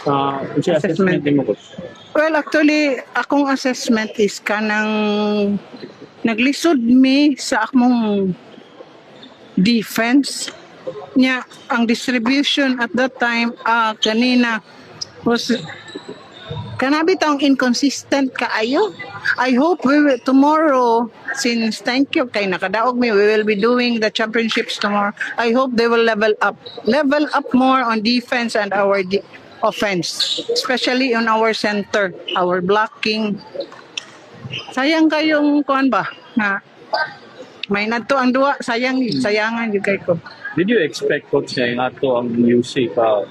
Kasi assessment din mo, coach. Well, actually, akong assessment is kanang naglisod mi sa akong defense niya. Ang distribution at that time kanina was kanabi taong inconsistent kaayo. I hope we will tomorrow, since thank you kay nakadaog mi, we will be doing the championships tomorrow. I hope they will level up more on defense and our offense, especially on our center, our blocking. Sayang kayong kuan ba na may nadto ang duwa, sayangan yung kay ko. Did you expect, coach, na yung ato ang UC pa?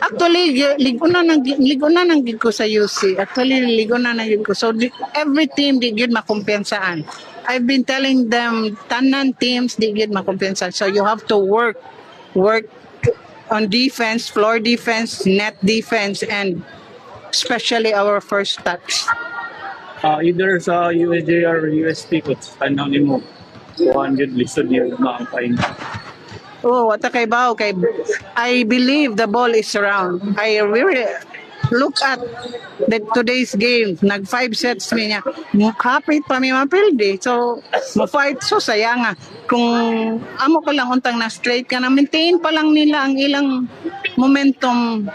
Actually, ligo na nang gid ko sa UC. Actually, ligo na gid ko. So, every team di gid makumpensaan. I've been telling them, tanan teams di gid makumpensaan. So, you have to work on defense, floor defense, net defense, and especially our first touch. Either sa USJ or USP, coach, ano ni mo? 200 lisod niya na ang pain. Oh, what kay bao kay I believe the ball is around. I really look at today's game. Nag 5 sets niya. Kapit pa mi mapildi. So, mo-fight so sayang nga. Kung amo pa lang untang na straight ka na, maintain pa lang nila ang ilang momentum,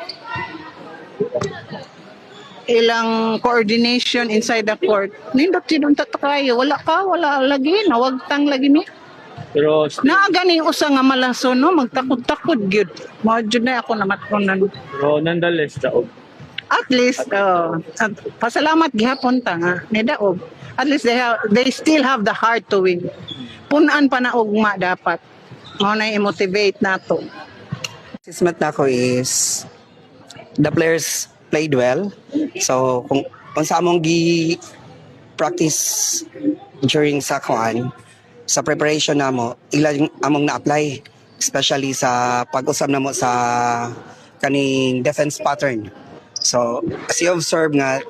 ilang coordination inside the court. Nindot sidong tatakayo. Wala lagi. Nawag tang lagi mi. Pero Naagani usa nga malaso no, magtakod-takod gyud. Mao jud na ako namatkonan. Pero nonetheless, daog. At least pasalamat gihapon ta nga ni daog. At least they still have the heart to win. Punan pa na ugma dapat. Mao na i-motivate nato. Assessment nako is the players played well. So kung sa among gi practice during sa kuan, sa preparation namo, ilang among na-apply, especially sa pag-usab namo sa kaning defense pattern. So as you observe nga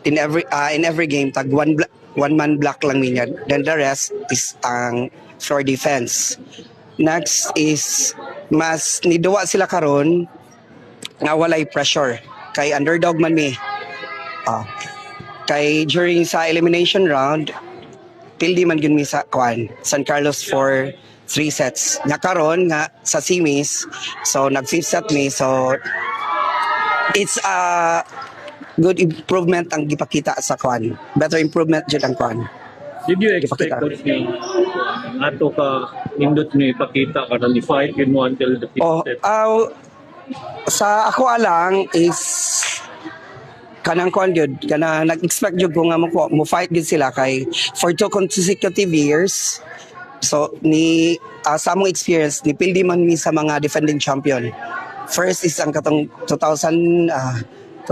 in every game tag one man block lang niya, then the rest is ang floor defense. Next is mas niduwa sila karon nga walay pressure kay underdog man mi. Kay during sa elimination round pildi man gyud mi sa kuan San Carlos for 3 sets. Nga karon nga sa semis, so nag 5th set mi, so it's a good improvement ang gipakita sa kuan. Better improvement jud ang kuan. Did you expect, coach, na ato ka indot ni ipakita ka na ni fight yun mo until the 5th set? Sa ako alang is kanang kuan gyud kana nag-expect jud ko nga mo fight gid sila kay for 2 consecutive years. So ni sa among experience ni pildi man mi sa mga defending champion. First is ang katong 2003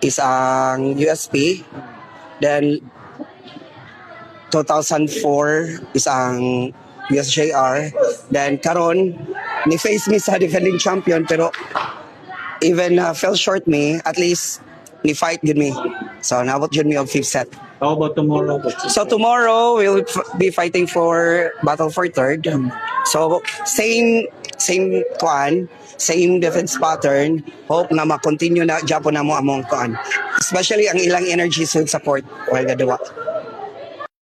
is ang USP, then 2004 is ang USJR, then karon ni face mi sa defending champion pero even fell short me, at least ni fight gud me. So naabot jud mi og 5th set. How about tomorrow, coach? So tomorrow we'll be fighting for battle for 3rd. So same kuan, same defense pattern. Hope na ma-continue na Japan na mo among kuan. Especially ang ilang energy sud support while gadawa.